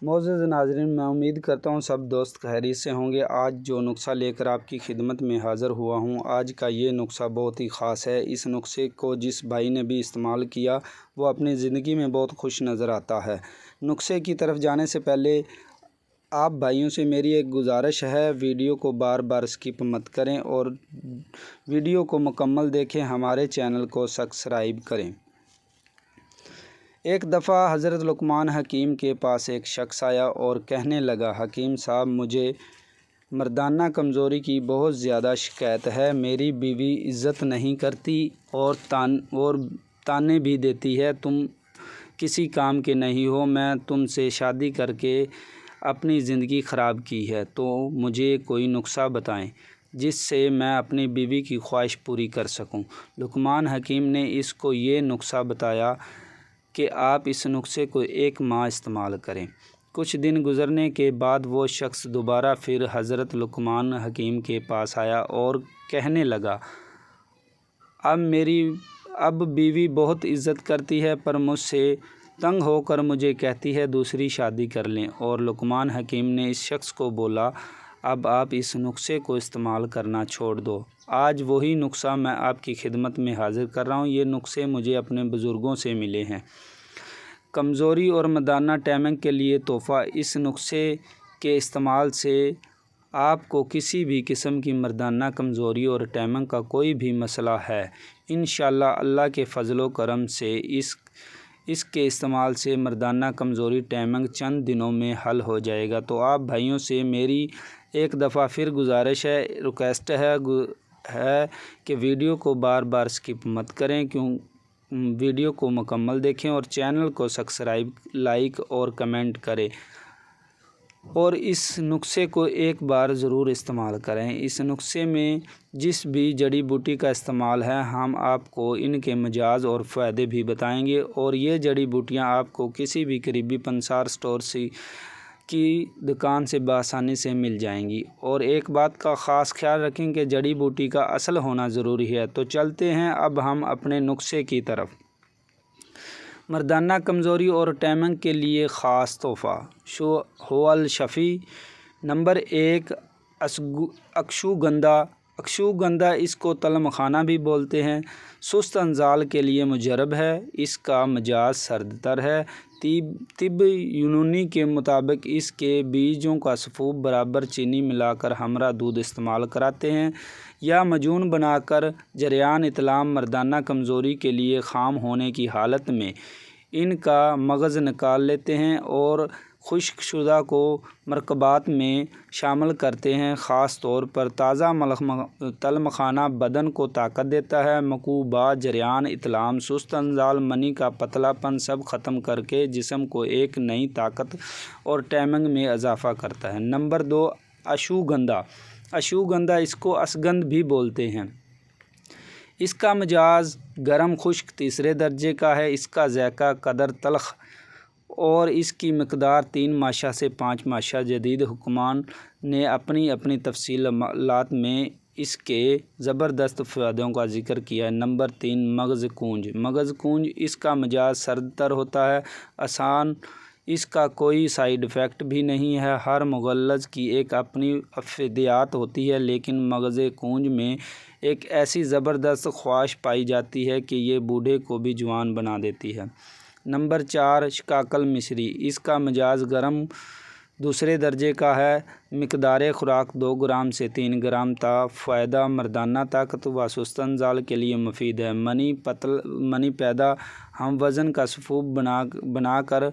معزز ناظرین، میں امید کرتا ہوں سب دوست خیریت سے ہوں گے۔ آج جو نسخہ لے کر آپ کی خدمت میں حاضر ہوا ہوں، آج کا یہ نسخہ بہت ہی خاص ہے۔ اس نسخے کو جس بھائی نے بھی استعمال کیا وہ اپنی زندگی میں بہت خوش نظر آتا ہے۔ نسخے کی طرف جانے سے پہلے آپ بھائیوں سے میری ایک گزارش ہے، ویڈیو کو بار بار سکپ مت کریں اور ویڈیو کو مکمل دیکھیں، ہمارے چینل کو سبسکرائب کریں۔ ایک دفعہ حضرت لقمان حکیم کے پاس ایک شخص آیا اور کہنے لگا، حکیم صاحب، مجھے مردانہ کمزوری کی بہت زیادہ شکایت ہے۔ میری بیوی عزت نہیں کرتی اور تانے بھی دیتی ہے، تم کسی کام کے نہیں ہو، میں تم سے شادی کر کے اپنی زندگی خراب کی ہے، تو مجھے کوئی نسخہ بتائیں جس سے میں اپنی بیوی کی خواہش پوری کر سکوں۔ لقمان حکیم نے اس کو یہ نسخہ بتایا کہ آپ اس نسخے کو 1 ماہ استعمال کریں۔ کچھ دن گزرنے کے بعد وہ شخص دوبارہ پھر حضرت لقمان حکیم کے پاس آیا اور کہنے لگا، اب بیوی بہت عزت کرتی ہے، پر مجھ سے تنگ ہو کر مجھے کہتی ہے دوسری شادی کر لیں۔ اور لقمان حکیم نے اس شخص کو بولا، اب آپ اس نسخے کو استعمال کرنا چھوڑ دو۔ آج وہی نسخہ میں آپ کی خدمت میں حاضر کر رہا ہوں۔ یہ نسخے مجھے اپنے بزرگوں سے ملے ہیں۔ کمزوری اور مردانہ ٹائمنگ کے لیے تحفہ۔ اس نسخے کے استعمال سے آپ کو کسی بھی قسم کی مردانہ کمزوری اور ٹائمنگ کا کوئی بھی مسئلہ ہے، انشاءاللہ اللہ کے فضل و کرم سے اس کے استعمال سے مردانہ کمزوری ٹائمنگ چند دنوں میں حل ہو جائے گا۔ تو آپ بھائیوں سے میری ایک دفعہ پھر گزارش ہے، ریکویسٹ ہے کہ ویڈیو کو بار بار سکپ مت کریں، ویڈیو کو مکمل دیکھیں اور چینل کو سبسکرائب، لائک اور کمنٹ کریں، اور اس نسخے کو ایک بار ضرور استعمال کریں۔ اس نسخے میں جس بھی جڑی بوٹی کا استعمال ہے، ہم آپ کو ان کے مجاز اور فائدے بھی بتائیں گے، اور یہ جڑی بوٹیاں آپ کو کسی بھی قریبی پنسار اسٹور کی دکان سے بآسانی سے مل جائیں گی۔ اور ایک بات کا خاص خیال رکھیں کہ جڑی بوٹی کا اصل ہونا ضروری ہے۔ تو چلتے ہیں اب ہم اپنے نسخے کی طرف۔ مردانہ کمزوری اور ٹائمنگ کے لیے خاص تحفہ، حول شفی۔ نمبر 1، اکشوگندھا۔ اکشوگندھا، اس کو تل مکھانا بھی بولتے ہیں، سست انزال کے لیے مجرب ہے۔ اس کا مزاج سرد تر ہے۔ طب یونانی کے مطابق اس کے بیجوں کا سفوف برابر چینی ملا کر ہمرا دودھ استعمال کراتے ہیں یا معجون بنا کر جریان اطلام مردانہ کمزوری کے لیے خام ہونے کی حالت میں ان کا مغز نکال لیتے ہیں اور خشک شدہ کو مرکبات میں شامل کرتے ہیں۔ خاص طور پر تازہ تل مکھانا بدن کو طاقت دیتا ہے، مکروبات، جریان اطلام، سست انزال، منی کا پتلا پن سب ختم کر کے جسم کو ایک نئی طاقت اور ٹائمنگ میں اضافہ کرتا ہے۔ نمبر 2، اشوگندھا۔ اشوگندھا، اس کو اسگندھ بھی بولتے ہیں۔ اس کا مزاج گرم خشک تیسرے درجے کا ہے۔ اس کا ذائقہ قدر تلخ اور اس کی مقدار 3 ماشا سے 5 ماشا۔ جدید حکمان نے اپنی تفصیلات میں اس کے زبردست فائدوں کا ذکر کیا ہے۔ نمبر 3، مغز کونج۔ مغز کونج، اس کا مزاج سرد تر ہوتا ہے، آسان، اس کا کوئی سائیڈ ایفیکٹ بھی نہیں ہے۔ ہر مغلظ کی ایک اپنی افادیت ہوتی ہے، لیکن مغز کونج میں ایک ایسی زبردست خواص پائی جاتی ہے کہ یہ بوڑھے کو بھی جوان بنا دیتی ہے۔ نمبر 4، شکاکل مصری۔ اس کا مزاج گرم دوسرے درجے کا ہے، مقدار خوراک 2 گرام سے 3 گرام تا۔ فائدہ، مردانہ طاقت و سست انزال کے لیے مفید ہے، منی پیدا، ہم وزن کا سفوف بنا کر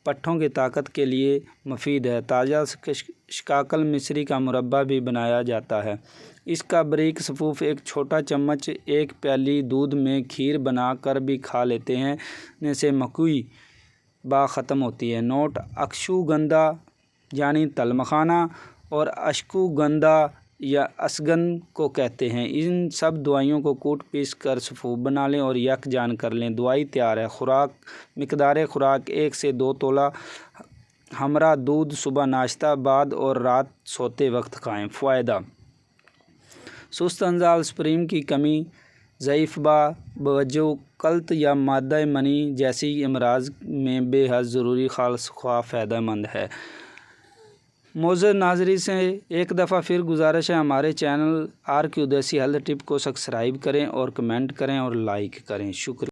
پٹھوں کی طاقت کے لیے مفید ہے۔ تازہ شکاکل مصری کا مربع بھی بنایا جاتا ہے۔ اس کا باریک سفوف ایک چھوٹا چمچ 1 پیالی دودھ میں کھیر بنا کر بھی کھا لیتے ہیں، نے سے مکئی با ختم ہوتی ہے۔ نوٹ: اکشوگندھا یعنی تل مکھانا اور اشکوگندھا یا اسگندھ کو کہتے ہیں۔ ان سب دوائیوں کو کوٹ پیس کر سفوف بنا لیں اور یکجان کر لیں، دوائی تیار ہے۔ خوراک، مقدار خوراک 1 سے 2 تولہ ہمرا دودھ صبح ناشتہ بعد اور رات سوتے وقت کھائیں۔ فائدہ، سست انزال، سپرم کی کمی، ضعیف بوجہ قلت یا مادہ منی جیسی امراض میں بے حد ضروری خالص خواہ فائدہ مند ہے۔ معزز ناظرین سے ایک دفعہ پھر گزارش ہے، ہمارے چینل آر کے ادیسی ہیلتھ ٹپ کو سبسکرائب کریں اور کمنٹ کریں اور لائک کریں۔ شکریہ۔